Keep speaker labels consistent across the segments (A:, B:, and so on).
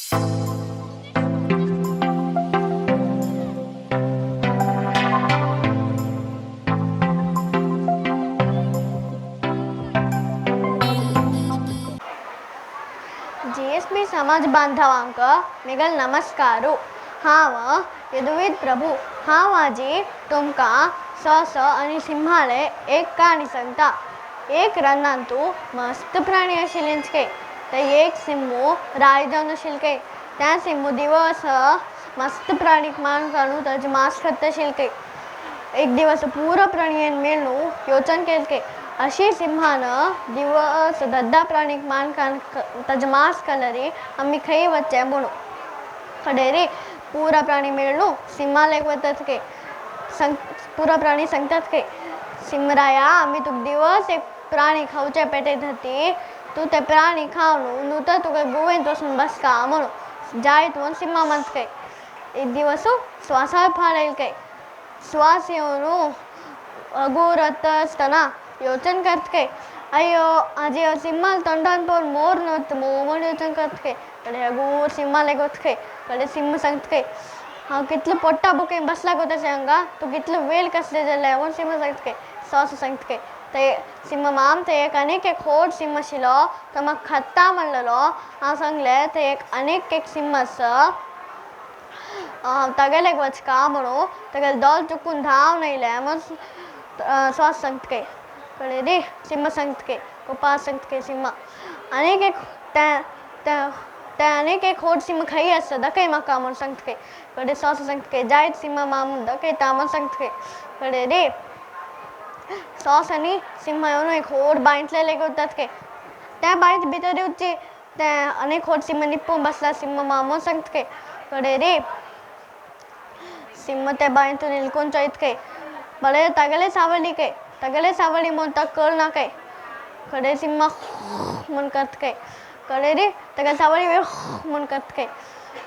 A: GSB समाज बांधवांक Miguel नमस्कारू. हांव यदुवीर प्रभू. हांव आजी तुमका सस आणि सिंहाले एक काणी सांगता. एक रन्नांतू मस्त प्राणी आशिल्ले. ते एक सिंहू राय जावन आशिल्ले. त्या सिंहू दिवस मस्त प्राणीक मान काढून ताजे मांस खात आशिल्ले. एक दिवस पुरो प्राणीन मेळून योचन केले. अशी सिंहान दिवस दद्दा प्राणीक मान ताजे मांस खाल्ल्यारी आम्ही खाई वच्चे म्हणून. कडेरी पुरा प्राणी मेळून सिंहाले वतात के पुरा प्राणी सांगतात के सिंहराया आम्ही तुक दिवस एक प्राणी खावचे पेटयत होती. तू ते प्राणी खावन न्हू तर तुका गुवेंत वचून बसका म्हणून जायत म्हणून सिंहा म्हणत के. एक दिवस श्वासाळ फाळ येयले. श्वास येवन अगोरत असतना योचन करत के अय्यो आजी सिंहाल तोंडान पळोवन मोर नत म्हणून योचन करत के. कडे अगोर सिंहाले गोत के. कडे सिंह सांगत के हांव कितलो पोट्टा बुकेन बसला गो तशें हांगा तूं कितलो वेळ कसले जाले म्हणून सिंह सांगत के. सस सांगत के ते सिंह माम ते एक आनीक एक व्हड सिंह आशिल्लो तो म्हाका खाता म्हणलेलो. हांव सांगलें ते एक आनीक एक सिंह आसा तागेलेक वचका म्हणून तागेले दोल चुकून धांवन येयले म्हणून सस सांगत के. कळ्ळें न्ही. सिंह सांगत के गोपाळ सांगत के सिंह आनीक एक ते आनीक एक व्हड सिंह खंय आसा दाखय म्हाका म्हणून सांगत के. कडेन सस सांगत के जायत सिंह माम दाखयता म्हणून सांगत के. कळ्ळें न्ही. सस आनी सिंह येवन एक व्हड बांयतले वतात के. त्या बांयत भितर येवची ते आनीक व्हड सिंह निप्पून बसला सिंह माम म्हणून सांगत के. कळ्ळें न्ही. सिंह ते बांयतून इल्कून चोयत के बरें तागेले सावळी के तागेले सावळी म्हणून ताका कळना के. कडेन सिंह म्हूण करत के. कळ्ळें न्ही. तागेले सावळी म्हूण करत के.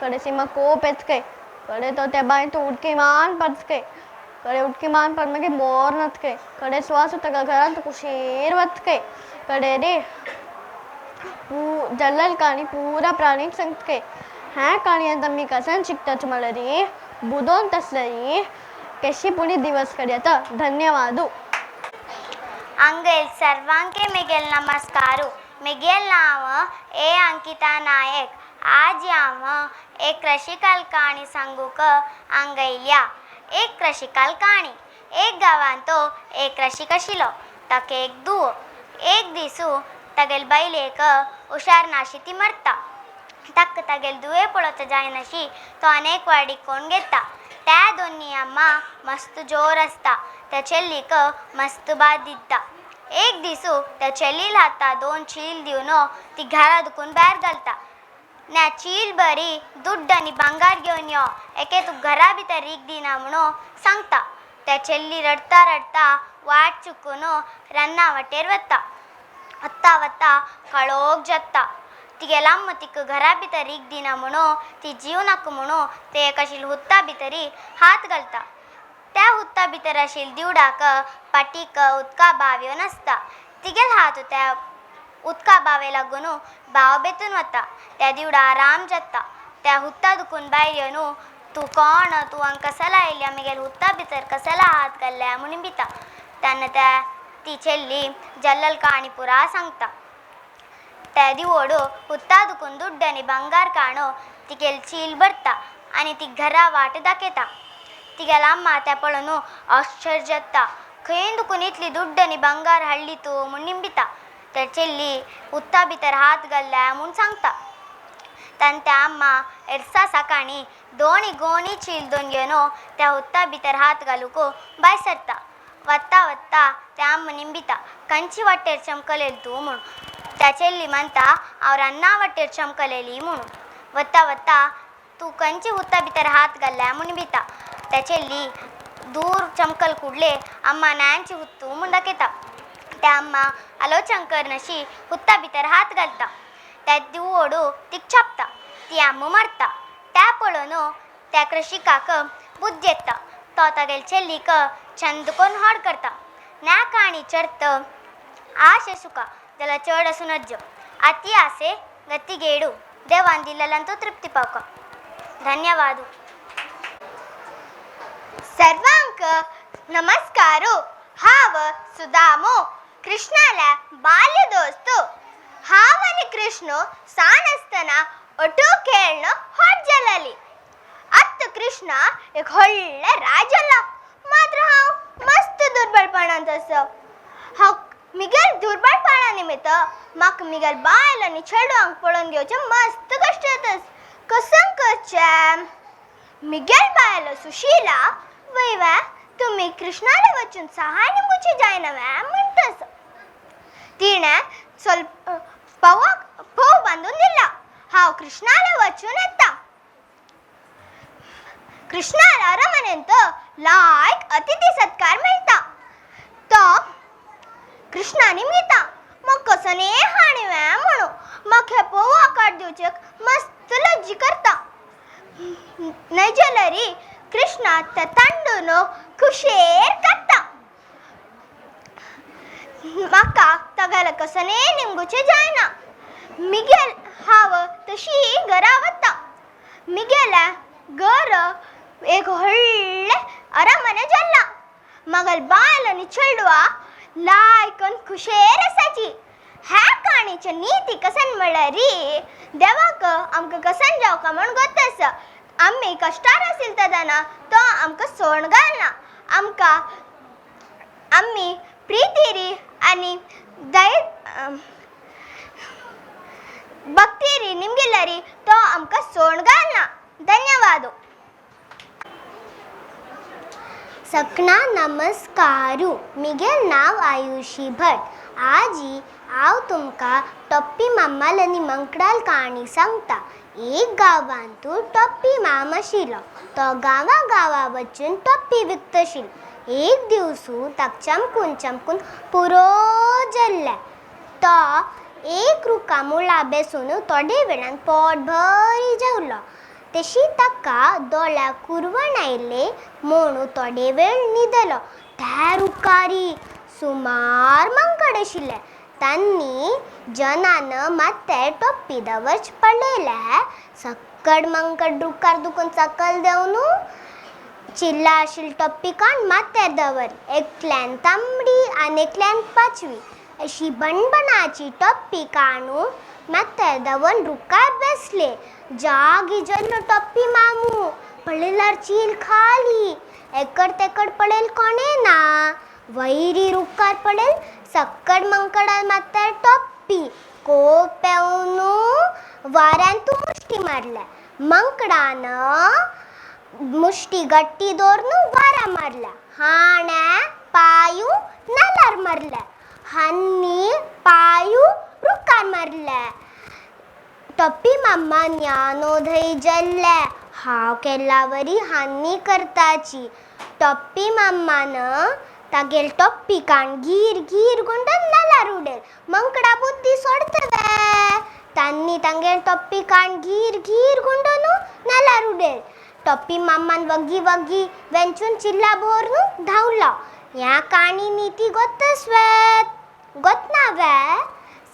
A: कडेन सिंह कोप येत के. कडेन तो त्या बांयतून उडकी मान पडत के. कडेन उडकी मान पड मागीर मोर नत के. कडेन श्वास ताका घरांत कुशीर वत के. कडेन न्ही. जल्लल काणी पुरा प्राणीक सांगत के. ह्या काणयेंत आमी कसान शिकतात म्हळ्यार बुदोन तसल्यारी केशी पुणी दिवस कडियता. धन्यवाद.
B: अंगेल सर्वांके मिगेल नमस्कारू. मिगेल नाव ए अंकिता नायक. आज हांव एक कृषिकाल काणी सांगूक आंगयल्या. एक कृषिकाल काणी. एक गांवांत तो एक कृषिक आशिल्लो. ताका एक धुवो. एक दिसू तागेल बायलेक हुशार नाशी ती मरता. ताका तागेल धुवे पळोवचा जायनाशी तो अनेक वाडीक कोण घेता. त्या दोनी अम्मा मस्त जोर आसता. त्या चेल्लीक मस्त बाद दिता. एक दिसू त्या चेल्ली हाता 2 चील दिवन ती घरा दुखून भायर घालता. ना चील बरी दुड्ड आनी भांगार घेवन यो एके तूं घरा भितर रीक दिना म्हणून सांगता. त्या चेल्ली रडता रडता वाट चुकून रन्ना वाटेर वता. वता वता काळोख जाता. तिगेला अम्मा तिका घरा भितर रीक दिना म्हणून ती जीव नाका म्हणून ते एक आशिल्ले हुत्ता भितरी हात घालता. त्या हुत्ता भितर आशिल्ले दिवडाक पाटीक उदका बाव येवन आसता. तिगेल हात त्या उदका बावे लागून बाव बेतून वता. त्या दिवडा आराम जाता. त्या हुत्ता दुखून भायर येवन तूं कोण तूं हांगा कसाला आयल्या म्हगेल हुत्ता भितर कसाला हात घाल्ल्या म्हणून भिता. तेन्ना ती चेल्ली जल्लल काणी पुरा सांगता. त्या दिवोड हुत्ता दुखून दुड्ड आनी भांगार काणो तिगेल चील भरता आनी ती घरा वाट दाखयता. तिगेल अम्मा त्या पळोवन आश्चर्य जाता. खंय दुखून इतली दुड्ड आनी भांगार हाडली तूं म्हूण निंबिता. त्या चेल्ली हुत्ता भितर हात घाल्ल्या म्हूण सांगता. तेन्ना त्या अम्मा एर्सा सकाळी दोनी चील दोन घेवन त्या हुत्ता भितर हात घालूंक भायर सरता. वता वता त्या अम्मा निंबिता खंयची वाटेर चमकलेली तूं म्हणून. त्या चेल्ली म्हणटा हांव रन्ना वाटेर चमकलेली म्हणून. वता वता तूं खंयची हुत्ता भितर हात घाल्ल्या म्हणून भिता. त्या चेल्ली दूर चमकल कुडले अम्मा न्यांची हुत्तू म्हूण दाखयता. त्या अम्मा आलोचन करनाशी हुत्ता भितर हात घालता. त्या दिवोड तिक छापता. ती अम्मा मरता. त्या पळोवन त्या कृषिकाक बुद्धी येता. तो तागेल चेल्लीक चंद कोन्न हॉड करता. न्या काणी चर्त आशे सुका जाल्यार चड आसूं नज्ज. अति आसे गती गेडू. देवान दिलेल्यांतू तृप्ती पावका. धन्यवाद. सर्वांक नमस्कारू. हाव सुदामो कृष्णाला बाल्य दोस्तू. हाव आणि कृष्ण सान असताना अटो खेळणं होट जलली. आत्ता कृष्णा एक व्हडले राजला. मात्र हांव मस्त दुर्बळपणांत आसा. हांव मिगेल दुर्बळपणा निमित्त म्हाका मिगेल बायल आनी चेडवांक पळोवन घेवचें मस्त कश्ट जातास. कसां करचें? मिगेल बायल सुशीला वैवा तुम्ही कृष्णाला वचून सहाय निमुची जायना म्हणटास. तिणें ಸ್ವಲ್ಪ पोव बांदून दिला. हांव कृष्णाला वचून येता. कृष्णाला अरमनेंत लायक अतिथी सत्कार मेळटा. तो कृष्णाने मिता मग कसने हाणिवे म्हणू मग हे पोव आकार दिवचे मस्त लज्जी करता. नैजलरी कृष्णा त्या तांडून खुशेर काडटा. म्हाका तागेले कसने निमगुचे जायना. मिगेल हांव तशी घरा वता. मिगेले घर एक व्हडले अरमने जाल्ला. मगल बायल आनी चेडवा लायकन खुशेर आसाची. ह्या काणीचे नीती कसन म्हणल्यार री देवाक आमकां कसन जावका म्हण गोत. आमी कश्टार आसिल तेदना तो आमकां सोण घालना. आमी प्रितीरी आनी भक्तीरी निमगिल्लरी तो आमकां सोण घालना. धन्यवाद.
C: सकना नमस्कारू. मिगेल नाव आयुषी भट. आजी हांव तुमकां टप्पी मामाल आनी मंकडाल काणी सांगता. एक गांवांतू टप्पी माम आशिल्लो. तो गांवा वचून टप्पी विकतशिल्लो. एक दिवसू ताका चमकून पुरो जल्ले. तो एक रुका मुळा बेसून थोडे वेळान पोट भरी जेवलो. तशी ताका दोळ्याक कुरवण आयले म्हणून थोडे वेळ न्हिदलो. त्या रुकारी सुमार मंकड आशिल्ले. तांणी जनान माते टोप्पी दवरच पडलेले. सक्कड मंकड रुकार दुखून सकल देवन चिल्ला आशिल्ली टोप्पी काण माथ्यार दवर. एकल्यान तांबडी आनी एकल्यान पाचवी अशी बनबनाची टोप्पी काणून माथ्यार दवरून रुकार बसले. जागी जल्लो टोप्पी मामू. पळयल्यार चील खाली. एकड तेकड पळयल कोणे ना. वैरी रुकार पळयल सक्कड मंकडाल माथ्यार टोप्पी. कोप पेवन वाऱ्यान तू मुष्टी मारल्या. मंकडान मुष्टी गट्टी दवरून वारा मारल्या. हाणे पायू नाल्यार मारल्या. हानी पायू रुकार मारले. टोप्पी माम्मा ज्ञानोदय जल्ले. हांव केला वरी हानी करताची. टोप्पी माम्मान तागेल टोप्पी काण गीर गुंडून नाल्यार उडेल. मंकडा बुद्धी सोडतले. तांणी तांगेल टोप्पी काण गीर गुंडून नाल्यार उडेल. टोप्पी माम्मान वग्गी वेंचून चिल्ला भोरून धांवलो. ह्या काणी नीती गोतना वे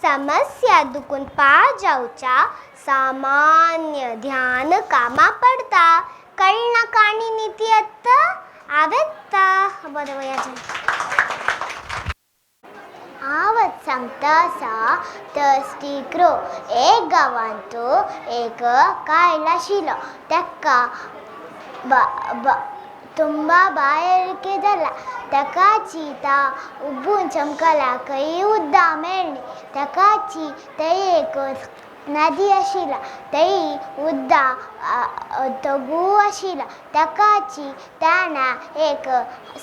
C: समस्या दुखून पार जावच्या सामान्य ध्यान कामा पडता. कळना काणी नीती आत्ता आवेत्ता. आवत सांगता असा थर्स्टी क्रो. एक गांवांतू एक कायल आशिल्लो. तेका ತುಂಬಾ ಬಾಯಾರಿಕೆ जाला. ताकाची ता उबून चमकला खंय उदक मेळ्ळी. ताकाची थंय एक नदी आशिल्ला. थंय उदक तगू आशिल्ला. ताकाची ताणा एक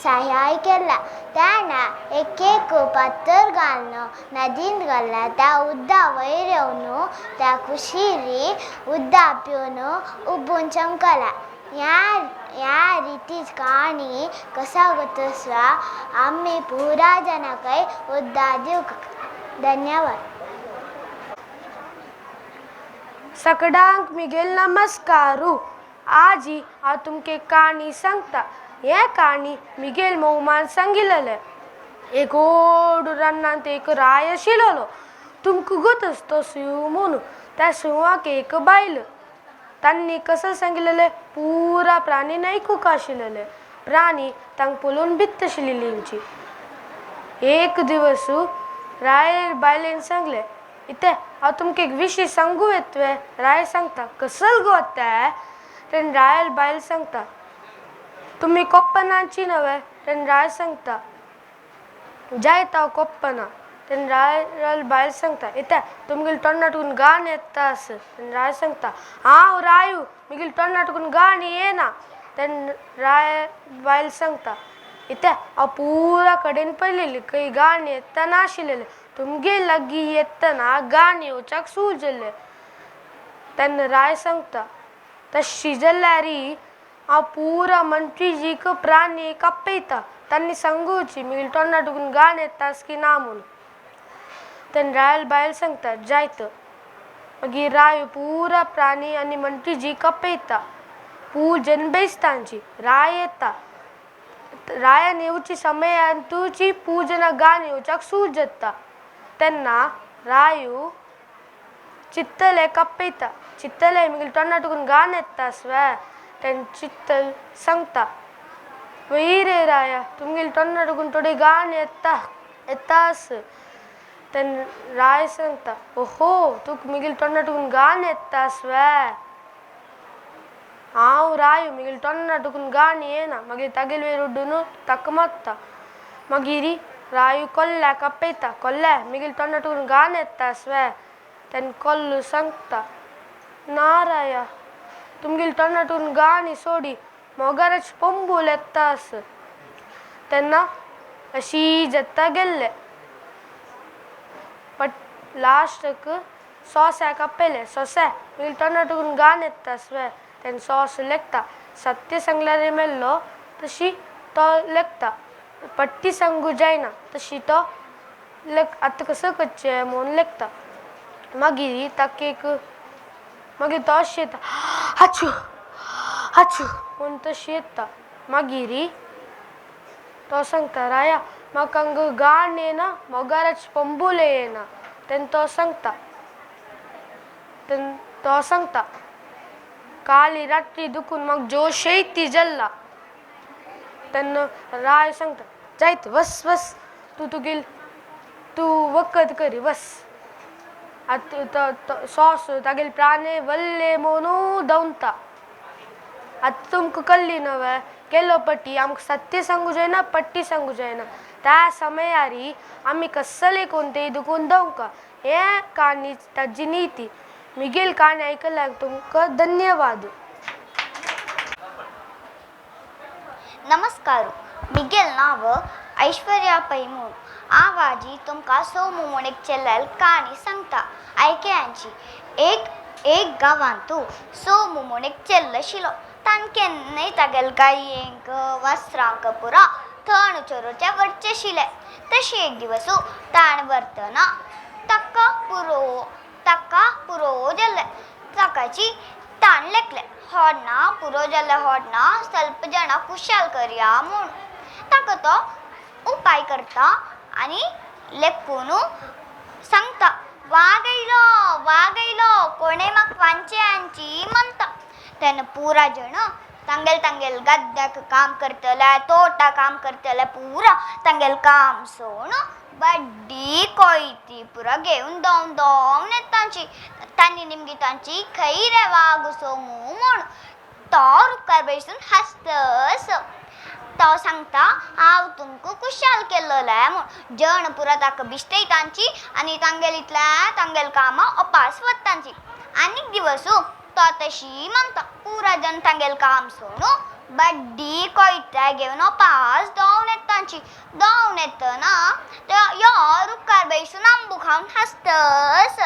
C: सहाय केला. ताणा एक पत्तर घालून नदींत घातला. त्या उदका वयर येवन त्या खुशीरी उदक पिवन उबून चमकला. ह्या रितीच काणी कसा गोतस्वा आम्ही पुरा जनाकय उदक दिवंक. धन्यवाद.
D: सगळ्यांक मिगेल नमस्कारू. आजी हांव तुमके काणी सांगता. हे काणी मिगेल मोमान सांगिल्लें. एक व्हड रानांत एक राय आशिल्लो. तुमकां गोत आसता म्हणून त्या सिंहाक एक बायल त्यांनी कसं सांगितलेले पुरा प्राणी ऐकूक आशिल्ले प्राणी तांक पळोवन भित्त आशिल्लींची एक दिवस राय बायलेन सांगले इथे हांव तुमकां एक विशय सांगू येतवे राय सांगता कसल गो ते तेन रायल बायल सांगता तुम्ही कोप्पनाची नव्हे तेन राय सांगता जायत हांव कोप्पना तेन रायल बायल सांगता इथे तुमगेल तोंडाटून गाण येता आस तेन राय सांगता हांव रायू मुगेल तोंडाटून गाण येना तेन राय बायल सांगता इथे हांव पुरा कडेन पळयलेली खंय गाण येता नाशिल्लें तुमगे लागीं येतना गाण येवच्याक सुजले तेन्ना राय सांगता तशी जाल्यार हांव पुरा मंत्रीजीक प्राणी कापयता तांणी सांगूची मुगेल तोंडाटून गाण येतास की ना म्हूण तेन्ना रायल बायल सांगता जायत मागीर राय पुरा प्राणी आनी मंत्रीजी कापयता पूजन बेस्तांची राय येता रायन येवची समयान तुजी पूजना गाण येवच्याक सूज येता तेन्ना रायू चित्तले कापयता चित्तले मुगेल तोंडाटून गाण येतास वे तेन्ना चित्तल सांगता वय रे राया तुमगेल तोंडाटून थोडी गाण येतास तेन्ना राय सांगता ओहो तुका मुगेल तोंडाटून गाण येतास वे हांव रायू मुगेल तोंडाटून गाण येना मागीर तागेल वयर उड्डून ताका मारता मागीर रायू कोल्ल्या कापयता कोल्ल्या मुगेल तोंडाटून गाण येतास वे तेन्ना कोल्लू सांगता ना राया तुमगेल तोंडाटून गाणी सोडी मोगाराची पंबूल येतास तेन्ना अशी जत्ता गेल्ले बट लास्टक सोस्याक आपयले सोसे मुगेल तोंडाटून गाण येतास वे तेन्ना सॉस लेखता सत्य सांगल्यार मेल्लो तशी तो लेखता पट्टी सांगू जायना तशी तो आतां कसं करचें म्हणून लेखता मागीर ताका एक मागीर तो अशें येता हाचू हाचू म्हणून तशी येता मागीर तो सांगता राया म्हाका हांगा गाण येना मोगाराची पंबूले येना तेन्ना तो सांगता काली रात्री दुखून म्हाका जोश येती जाल्ला तेन्ना राय सांगता जायत वस वस तूं वखद करी वस आतां सॉस तागेले प्राणी वल्ले म्हणून दवरता आतां तुमकां कल्ली नवे केलो पट्टी आमकां सत्य सांगू जायना पट्टी सांगू जायना त्या समयार आमी कसले कोणते दुखून दवका हें काणी ताजी नीती मुगेल काणी आयकल्याक तुमकां धन्यवाद
B: नमस्कार मुगेल नांव ऐश्वर्या पैमून हांव आजी तुमकां सोमू म्हूण एक चेल्ल्याल काणी सांगता आयकयांची एक गांवांत सोमू म्हूण एक चेल्लो आशिल्लो ताणें केन्नाय तागेल्या गायेंक वस्त्रांक पुरो थंड चोरोवचे वरचें आशिल्लें तशी एक दिवस ताणें व्हरतना ताका पुरो जाल्लें ताकाची ताणें लेखलें होडना पुरो जाल्लें होडना ಸ್ವಲ್ಪ जाणां कुशाल करया म्हूण ताका तो उपाय करता आनी लेखून सांगता वाग येयलो कोणें म्हाका वांचे हाडची म्हणटा तेन्ना पुरा जण तांगेल गद्द्याक काम करतले तोटा काम करतले पुरा तांगेल काम सोडून बड्डी कोयती पुरा घेवन दोवन येतांची तांणी निमगी तांची खंय रे वाग सोमू म्हूण तो रुखार बसून हासतस तो सांगता हांव तुमकां कुशाल केल्लोले म्हूण जण पुरा ताका बिश्टयतांची आनी तांगेल कामां अपास वतांची आनीक दिवस तो तशी म्हणटा पुरा जण तांगेल काम सोडून बड्डी कोयत्या घेवन अपास दोवन येतांची दोवन येतना यो रुखार बसून आंबू खावन हासतस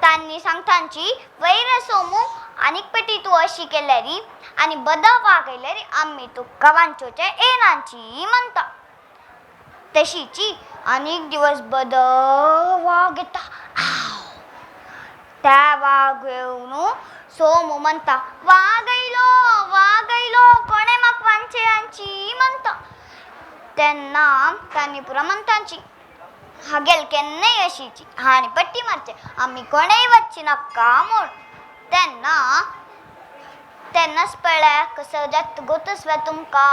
B: तांणी सांगतांची वयर सोमू आनीक पेटी तूं अशी केल्यार आनी बदा वागयल्यार आमी तुका वांचोवचें येनाची म्हणटा तशीची आनीक दिवस बद वाग येता त्या वाग येवन सोमू म्हणटा वाग येयलो कोणें म्हाका वांचे हाडची म्हणटा तेन्ना तांणी पुरा म्हणटांची हागेल केन्ना अशीची हानी पट्टी मारचे आम्ही कोणेय वच्ची नक्का म्हूण तेन्नाच पळय कसो जत गोतस्व तुमका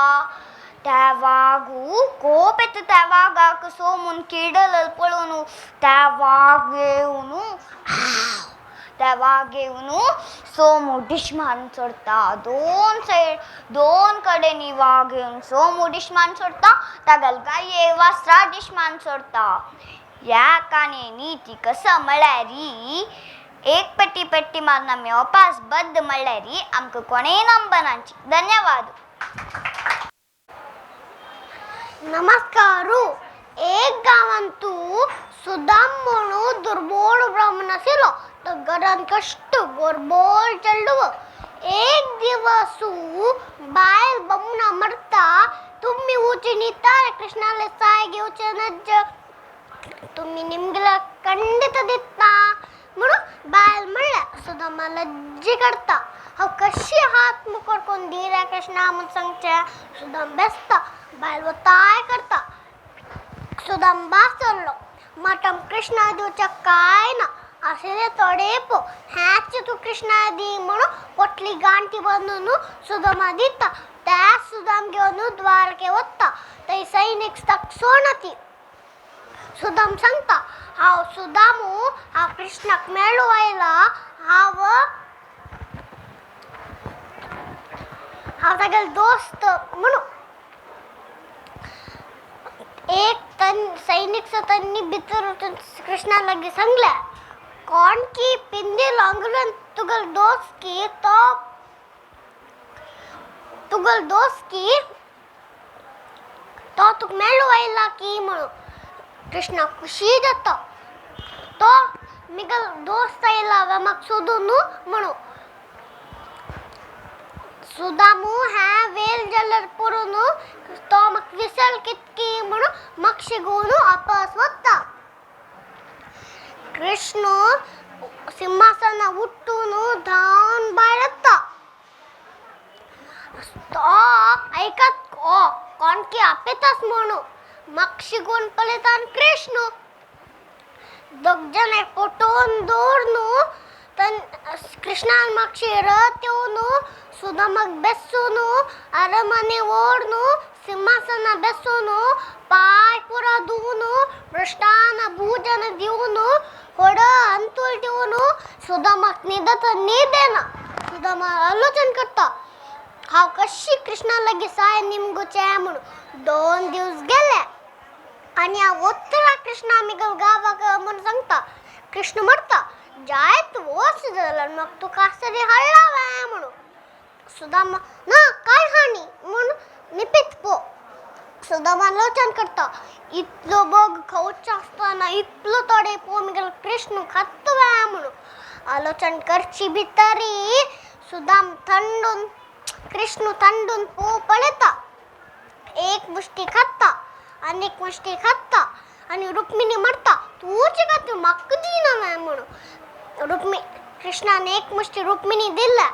B: त्या वागू खूप येतं त्या वागाक सोमून किडल पळून त्या वाघ येऊन सोमू डिश मारून सोडता दोन कडेनी वाघ येऊन सोमू डिश मारून सोडता तागल गाये वासरा डिश मारून सोडता या काने नीती कसं म्हळ्यारी एक पट्टी मारून आम्ही वापस बद्द म्हळ्यारी आमकां कोणेय नंबनांची धन्यवाद
C: नमस्कारू एक गावांतू सुदाम म्हणून दुर्बोळ ब्राह्मण आशिल्लो तो घरान कष्ट गोरबोळ चल्डव एक दिवसू बायल बमना मरता तुम्ही उची नितार कृष्णाला साय घेवचे नज तुम्ही निमगला खंडित दिता म्हणून बायल म्हणल्या सुदामा लज्जी करता हांव कशी हात मुकर कोण धीरा कृष्णा म्हूण सांगचे सुदाम बेसता बायल वताय करता सुदाम बासरलो मटम कृष्णा दिवच्या काय ना आशिल्ले थोडे पो ह्याची तू कृष्णा दी म्हणून पोटली गांठी बांदून सुदामा दिता त्या सुदाम घेवन द्वारके वता थंय सैनिक सोडना ती सुदाम सांगता हांव सुदामू हांव कृष्णाक मेळूं आयला हांव तागेलो दोस्त म्हणून एक सैनिक त्यांनी भितर कृष्णा लगे सांगल्या कोण की पिंदी लांगलन तुगल दोस्त की तो तुक मेळूं आयला की म्हणून कृष्णा खुशी जाता तो मिगल दोस्त आयला म्हाका सोदून म्हणून सुदामू ह्या वेल जल्लर पडून तो म्हाका विसल कितकी म्हणून म्हाका शिगून वापस वता कृष्ण सिंहासन उठून धावन भायर येता तो ऐकत कोण की आपयतास म्हणून म्हाका शिगून पळयता कृष्ण दोग जण पटोवन दवरून कृष्णान म्हाका शिरत येवन सुदामाक बेसून अरमने ओढून सिंहासना बेसून पाय पुरा धुवन मृष्टान भोजन दिवन व्हड अंतूल दिवन सुदामाक न्हिदेना सुदामा आलोचन करता हांव कशी कृष्णा लागीं साय निमगुचे म्हणून 2 दीस गेले आनी हांव वतरा कृष्णा मिगल गावाक म्हणून सांगता कृष्ण म्हणटा जायत वच जाल्यार म्हाका तूं कासरी हाडला म्हणून सुदामा ना काय हानी म्हणून निपित पो सुदामा आलोचन करता इतलो बग खावचे आसतना इतलो तोडे पो मिगल कृष्ण खात म्हणून आलोचन करची भितरी सुदाम थंडून कृष्ण थंडून पो पळयता एक मुष्टी खाता अनेक मुष्टी खाता आणि रुक्मिणी म्हणटा तूच खात म्हाका दिना म्हणून कृष्णाने एक मुष्टी रुक्मिणी दिला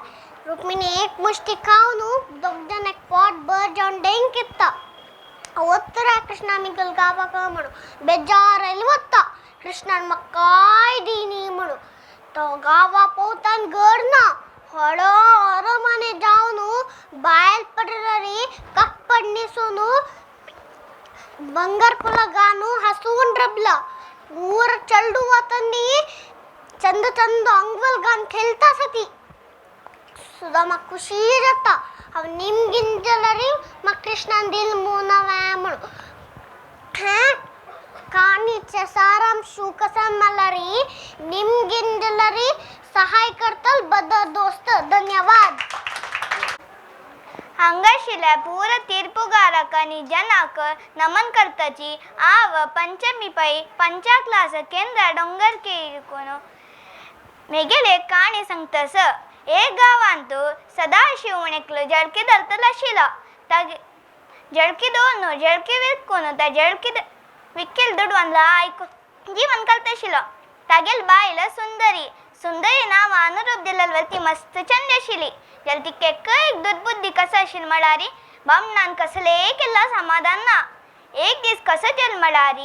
C: रुक्मिणी एक मुष्टी खावन दोग जण एक पोट भर जेवण डेंक येता वतरा कृष्णा मिगल गावाक म्हणून बेजार आयली वता कृष्णान म्हाका काय दिनी म्हणून तो गावा पोवतान घर ना हळो अरमने जावन बायल पडरी कप्पड न्हेसून बंगार फुलां गानू हसून रबला ऊर चल्डू वतनी चंद चंद अंगवल गान खेळता सती सुदामा खुशी जाता हांव निमगिंजलरी म्हाका कृष्णान दिल मोनवे म्हणून काणीचे सारांश कसन मलरी निमगिंजलरी सहाय करतल बदर दोस्त धन्यवाद
B: हांगाशिल्ल्या पूर तीर्पुगाराक आनी जनाक नमन करताची आव पंचमी पै पंचा क्लास केंद्र डोंगर केळकून मेगेले काणी सांगतस एक गांवांत सदाशिव म्हूण एकलो जळकी धरतलो आशिल्लो जळकी दवरून जळकी विकून त्या जळकी विकेल दुडवान आयकून जीवन करता आशिल्लो तागेल बायल सुंदरी नांव अनुरूप दिलेली ती मस्त चंद आशिल्ली जाल्यार ती केक एक दुर्बुद्धी कसो आशिल्ली म्हळ्यार बामणान कसले केल्लो समाधान ना एक दीस कसो चल म्हळ्यार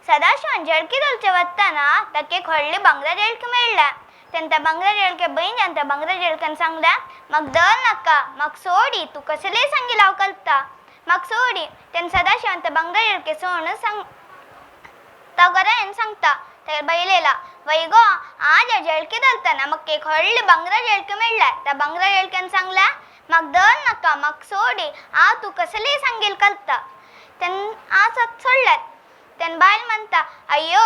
B: सदाशिवन जळकी दलचे वत्ताना तक्के खोडली बंगला जळकी मेळ्ळा तेंता बंगला जळके बहीण अंत बंगला जळकन सांगला मग दल नका मग सोडी तू कसले सांगी लाव कलता मग सोडी तेन सदाशिवंत बंगला जळके सोण सांग तगरेन सांगता त्या बैलेला वैगो आज जळकी दलताना मग के खोडली बंगला जळकी मेळ्ळा त्या बंगला जळक्यान सांगला मग दल नका मग सोडी आ तू कसले सांगेल कलता तेन आज सोडल्यात तेन बायल म्हणता अय्यो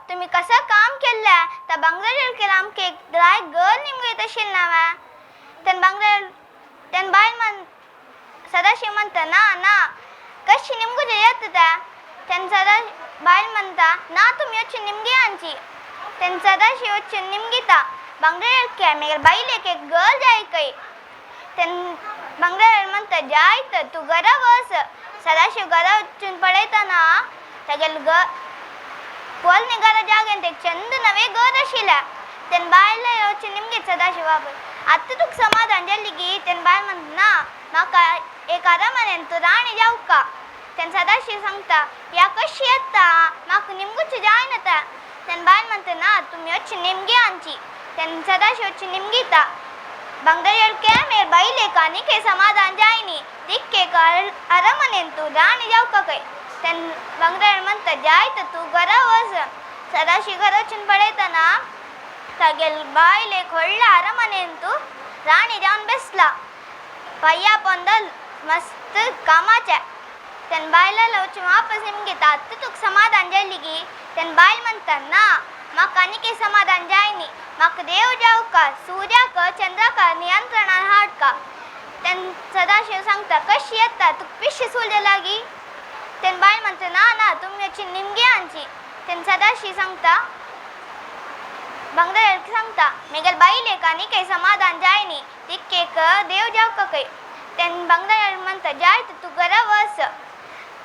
B: तुम्ही कसं काम केलं त्या बंगला जळकेला आमके ड्राय गर्ल निमगे तशील नावा तेन बायल सदाशिव म्हणता ना कशी निमगुजे येत त्या तेन बायल म्हणता ना तुम्ही వచ్చి निमगे आंची तेन सदाशिव వచ్చి निमगिता बंगला जळके मेगल बाईले के गर्ल जाय कई तेन बंगला म्हणता जायत तू गरा वस सदाशिव गरा उचून पडयताना तगेल पोल निघाला जागेन ते चंद नवे घर आशिला तेन बायला येवची निमगे सदाशिव आता तुक समाधान जाल्ली तेन बायल म्हणता ना म्हाका एक अरमनेन तू राणी जाऊ का तेन सदाशिव सांगता या कशी येता म्हाका निमगुची जायनता तेन बायल म्हणता ना तुम्ही వచ్చి निमगे आंची तेन सदाशिव వచ్చి निमगीता बंगला जळके मेर बाईले का निके समाधान जायनी दिक्के का अरमनेन तू राणी जाऊ का कई तेन बंगला म्हणता जायत तू गरा वस सदाशिव घर वचून पडयताना तगेल बायले खोडला अरमनेन तू राणी जाऊन बेसला पय्या पोंदल मस्त कामाच्या तेन बायला वचून वापस निमगेता आता तुक समाधान जाल्ली तेन बायल म्हणता ना म्हाका आनीके समाधान जायनी म्हाका देव जाऊ का सूर्याक चंद्राका नियंत्रणान हाड का तेन सदाशिव सांगता कशी येता तुक पिशी सुलजे लागी तेन बायल म्हणता ना तुम्ही వచ్చి निमगे आंची तेन सदाशिव सांगता बंगला जळके सांगता मेगल बाईले का निके समाधान जायनी दिक्केक देव जाऊ का कई तेन बंगला जळ म्हणता जायत तू गरा वस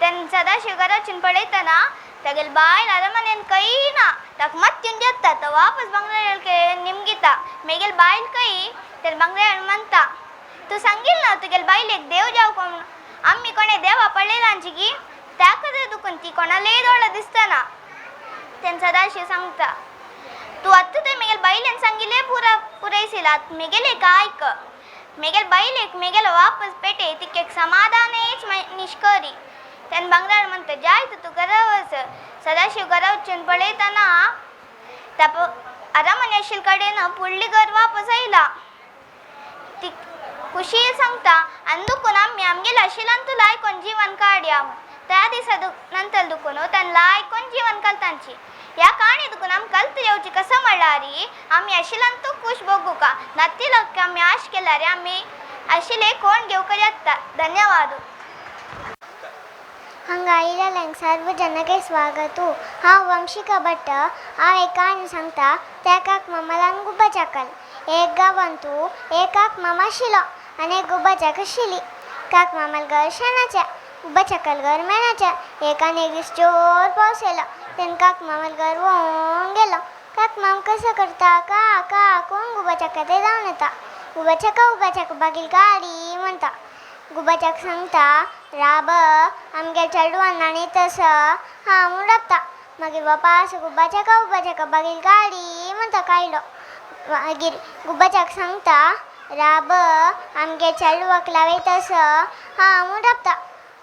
B: तेन सदाशिव गरा वचून पडयताना तगेल बायल अरमनेन कई ना ताक मत्यून जेत्ता तो वापस बंगला जळके निमगिता मेगेल बायल कई तेन बंगला जळ म्हणता तू सांगील ना तुगेल बायलेक देव जाऊ कोण आम्ही कोणे देवा पडलेलांची की त्या कधी दुखून ती कोणाला दोळा दिसताना तेन सदाशिव सांगता तू आता ते मेगेल बाईलेन सांगिले पुरैसिला मेगेले का ऐक मेगेल बाईलेक मेगेल वापस पेटे तिकेक समाधानेच निष्करी तेन बंगला म्हणता जायत तू गरवस सदाशिव गरा वचून पडयताना त्या अरमने आशिल कडेन पुडली घर वापस आयला ती खुशी सांगता अंदुकून आम्ही आमगेला आशिलान तुला आयकोन जीवन काढया त्या दिसा नंतर दुखून त्यांना आयकोन जीवन कलतांची या काणी दुखून आम कलत येवची कसं म्हणल्यारी आम्ही आशिलान तू खुश बघू का नत्ती लोक आम्ही आश केला रे आम्ही आशिले कोण घेवक येता धन्यवाद
C: हंगाईला सर्व जनके स्वागतु हांव वंशिका भट्ट हांव एक काणी सांगता तेकाक मामालान गुब्बा चाकल एक गांवांतू एकाक मामा आशिलो आनी एक गुब्बा चाक आशिल्ली काक मामाल घर शेणाचें गुब्बा चाकल घर मेणाचें एकान एक दीस जोर पावस येयलो तेन काक मामाल घर व्होंवून गेलो काक माम कसो करता का कोण गुब्बा चाका ते जावन येता गुब्बा चाका बागील गाडी म्हणटा गुब्बा चाक सांगता राब आमगे चेडवान नाणी तस हांव उडपता मागीर बापास गुब्बा चाका बागील गाडी म्हणटा कायलो मागीर गुब्बा चाक सांगता राब आमगे चेडवाक लावय तस हांव उडपता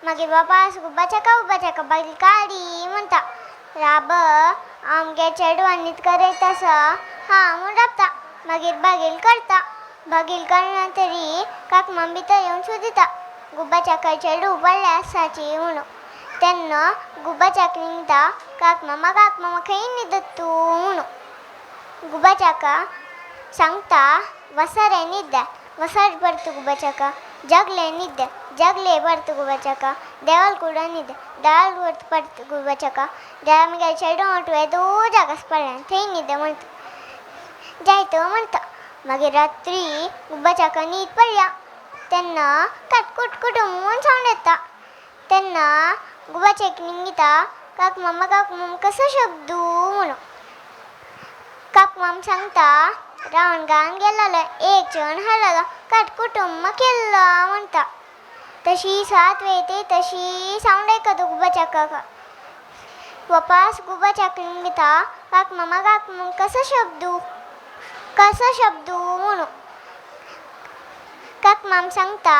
C: मागीर बापास गुब्बा चाका बागील गाडी म्हणटा राब आमगे चेडवान न्हीद करय तस हांव उडपता मागीर बागील करता बागील करना तरी काक माम भितर येवन सोदिता गुब्बा चाका चेडू पडले आसाची म्हणून तेन्ना गुब्बा चाक निंगता काक मामा खंय न्हिदत तूं म्हणून गुब्बा चाका सांगता वसरे न्हिद्या वसर परत गुब्बा चाका जगले न्हिद्या जगले परत गुब्बा चाका देवाल कुडा न्हिद्या देवाल परत गुब्बा चाका देवा मगे चेडू म्हटवे तू जागास पडल्या थंय न्हिद्या म्हणटा जायतो म्हणटा मागीर रात्री गुब्बा चाका न्हीद पडल्या तेन्ना कटकुट म्हणून सावंड येता तेन्ना गुब्बा चाक निंगिता काक माम कसो शब्दू म्हणून काक माम सांगता रावण गान गेलेलो एक जण हरलो कटकुटुंब केल्लो म्हणटा तशी सात वेते तशी सावंड आयकता गुब्बा चाका वपास गुबाच्या किंगिता काक मामा कसं शब्दू म्हणू काक माम सांगता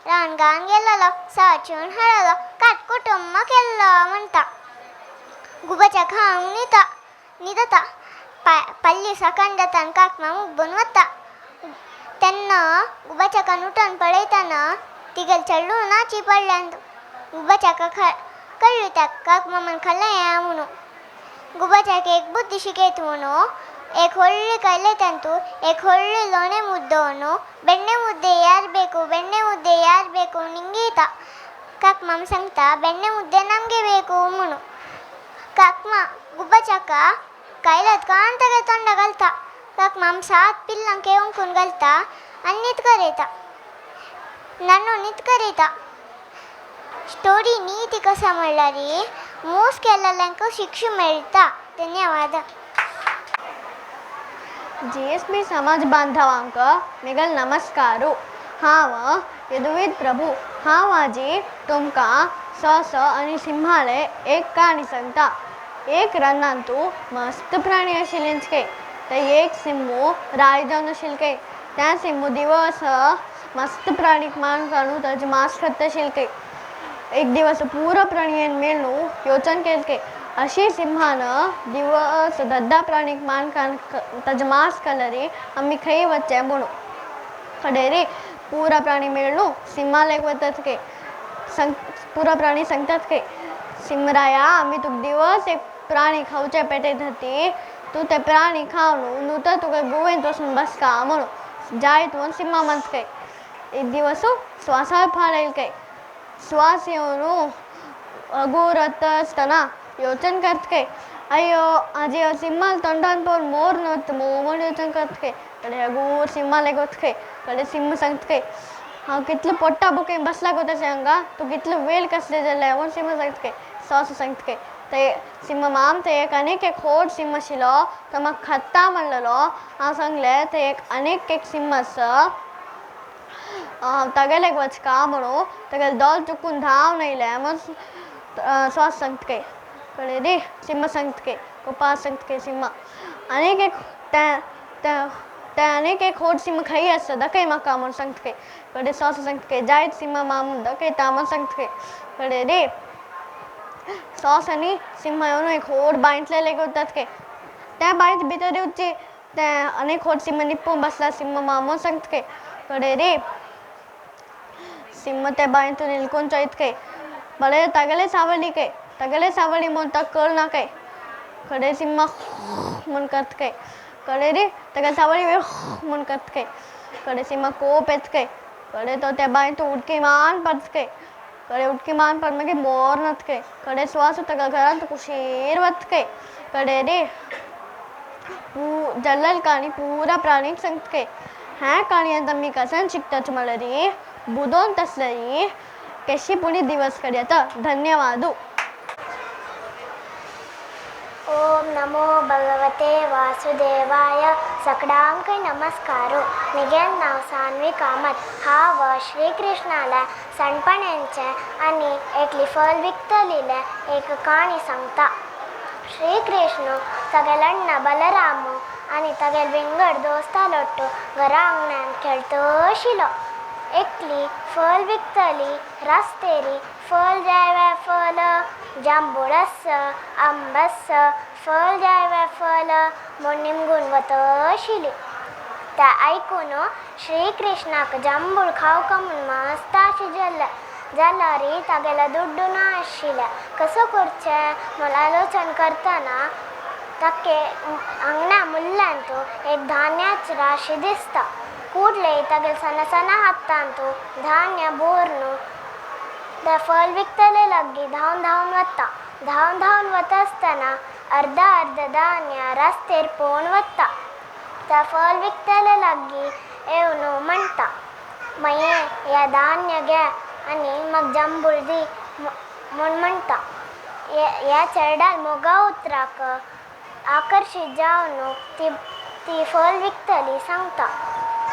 C: रानगान गेलेलो साचून हळलो काट कुटुंब केल्लो म्हणता गुबाच्या खाऊन निदता पल्ली सकंडतान काक माम उbbून वता त्यांना गुबाच्या कान उठून पळयताना तिगेल चढू नाची पडल्यान गुबाच्या कळली त्या काक मामन खाल्लें म्हणू गुबाच्याक एक बुद्धी शिकयत म्हणू एक ಹೊಳ್ಳಿ ಕೈಲೆ ತಂತು एक ಹೊಳ್ಳಿ ಲೋಣೆ ಮುದ್ದೋನು ಬೆಣ್ಣೆ ಮುದ್ದೆ ಯಾರು ಬೇಕು ನಿಂಗೀತ ಕಾಕ್ ಮಾಮ ಸಂಗ್ತಾ ಬೆಣ್ಣೆ ಮುದ್ದೆ ನಮಗೆ ಬೇಕು ಮುನು ಕಾಕ್ ಮಾ ಗುಬ್ಬಚಾಕ ಕೈಲತ್ ಕಾಂತಗೆ ತೊಂಡಗಲ್ತ ಕಾಕ್ ಮಾಮ ಸಾತ್ ಪಿಲ್ಲಂಕೆ ಉಂಕುನ್ ಗಲ್ತ ಅನ್ನಿತ್ಕರೇತ ನನ್ನು ನಿತ್ಕರೇತ स्टोरी नीती कसा म्हणणारी मूस केलेल्यांक शिक्षा मेळटा धन्यवाद
A: GSB समाज बांधवांक मेगल नमस्कारू हांव यदुवीर प्रभू हांव आजी तुमकां स आनी सिंहाले एक काणी सांगता एक रन्नांतू मस्त प्राणी आशिल्ले ते एक सिंहू राय जावन आशिल्ले त्या सिंहू दिवस मस्त प्राणीक मान काढून ताचे मांस खात आशिल्ले एक दिवस पूरा प्राणीन मेळून योचन केले अशी सिंहानं दिवस दद्दा प्राणीक मान ताजे मांस खाल्ले आमी खंय वचचें म्हणून खडे रे पूरा प्राणी मेळून सिंहालेक वतात के पूरा प्राणी सांगतात के सिमराया आमी तुका दिवस एक प्राणी खावचे पेटयत हती तू ते प्राणी खावन न्हू तर तुका गुवेंत वचून बसका म्हणून जायत म्हणून सिंहा म्हणत काय एक दिवस श्वासार फाळ येईल काय श्वास येवन अगोरत आसतना योचन करत काय अय्यो आजी सिंहाल तोंडान पळोवन मोर नत म्हणून योचन करत काय कडे अगोर सिंहालेक वत काय कडे सिंह सांगत काय हांव कितलो पोट्टा बुकेन बसला गो तशें हांगा तूं कितलो वेळ कसले जाल्यार म्हणून सिंह सांगत काय सॉस सांगत काय ते सिंह माम ते एक आनीक एक खोट सिंह आशिल्लो तो म्हाका खाता म्हणलेलो हांव सांगलें ते एक आनीक एक सिंह आसा तागेलेक वचका म्हणून तागेले दोल चुकून धांवन येयले म्हणून सॉस सांगत काय कळ्ळें रे सिंह सांगत काय गोपाळ सांगत काय सिंह आनीक एक ते आनीक एक खोट सिंह खंय आसा दाखय म्हाका म्हणून सांगत काय कळ्ळें सॉस सांगत काय जायत सिंह माम दाखयता म्हणून सांगत काय कळ्ळें रे सॉस आनी सिंह येवन एक खोट बांयतले लेक वतात काय त्या बांयत भितर येवची ते आनीक खोट सिंह निप्पून बसला सिंह माम म्हणून सांगत काय कळ्ळें रे सिंह ते बांयतून इल्कून चोयत काय बरे तागेले सावळी म्हणून ताका कळना काय कळ्ळें सिंह म्हूण करत काय कळ्ळें रे तागेले सावळी म्हूण करत काय कळ्ळें सिंह कोप येत काय कळ्ळें तो त्या बांयतून उडकी मान पडत काय कळ्ळें उडकी मान पड मागीर मोर नत काय कळ्ळें श्वास ताका घरांत कुशीर वत काय कळ्ळें रे जल्लल काणी पूरा प्राणीक सांगत काय ह्या काणयेंत आमी कसान शिकतात म्हळ्यार बुदोन तसलेरी केशी पुणी दिवस कड्यात धन्यवादू
C: ओम नमो भगवते वासुदेवाय सगळ्यांक नमस्कारू म्हजें नांव सान्वी कामत हांव श्रीकृष्णाला सणपण्यांचें आनी एकली फळ विकतलीले एक काणी सांगता श्रीकृष्ण तागेलो अण्णा बलरामू आनी तागेले विंगड दोस्तालोट्टू घरा आंगणान खेळतो आशिल्लो एकली फळ विकतली रस्तेरी फळ जाय फळ जांबूळ आंब फळ जाय फळ म्हूण निमगून वत आशिल्ली तें आयकून श्रीकृष्णाक जांबूळ खावका म्हूण मस्त आशी जाल्यार तागेलो दुड्डू ना आशिल्लें कसो करचें म्हूण आलोचन करतना ताके आंगणा मुल्ल्यान एक धान्याची राशी दिसता कूडले तागेले सना हातांत धान्य भरून ते फळ विकतले लागीं धांवन वता आसतना अर्ध धान्य रस्तेर पळोवन वता त्या फळ विकतले लागीं येवन म्हणटा मये हें धान्य घे आनी म्हाका जांबूळ दी म्हूण म्हणटा ह्या चेड्याल मोगा उतराक आकर्शीत जावन ती फळ विकतली सांगता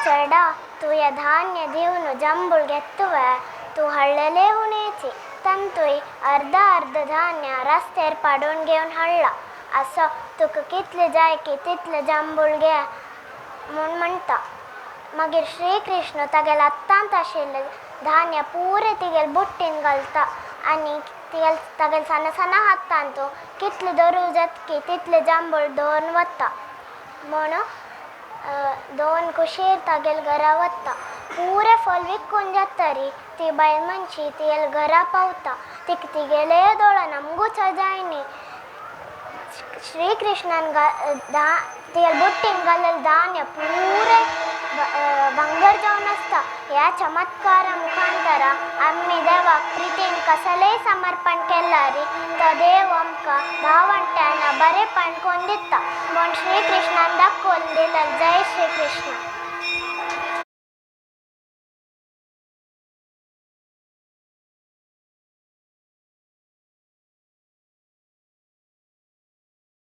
C: चेडा तूं हें धान्य दिवन जांबूळ घेत तुवें तूं हळलेले उणेची तंतोय अर्धा अर्ध धान्य रस्त्यार पाडून घेऊन हाडला. असं तुका कितले जाय की तितले जांभूळ घे म्हूण म्हणटा. मागीर श्रीकृष्ण तागेल हातांत आशिल्ले धान्य पुरे तिगेल बुट्टीन घालता आनी तागेल सना सना हातान तो कितले दरू जात की तितले जांभूळ दवरून वता. म्हणून दोन कुशीर तागेल घरा वता. पुरे फल विकून जातरी ती बायल मनशी तिगेल घरा पावता. तिगेले दोळा नमगूच जायनी. श्रीकृष्णान तिगेल बुट्टीन घालेल धान्य पुरे भांगर जावन आसता. ह्या चमत्कारा मुखांतरा आमी देवाक प्रितीन कसलेय समर्पण केल्यार तो देव आमकां भावंट्यान बरेपण कोन्न दिता म्हूण श्रीकृष्णान दाखोवन दिलें. जय श्री कृष्ण.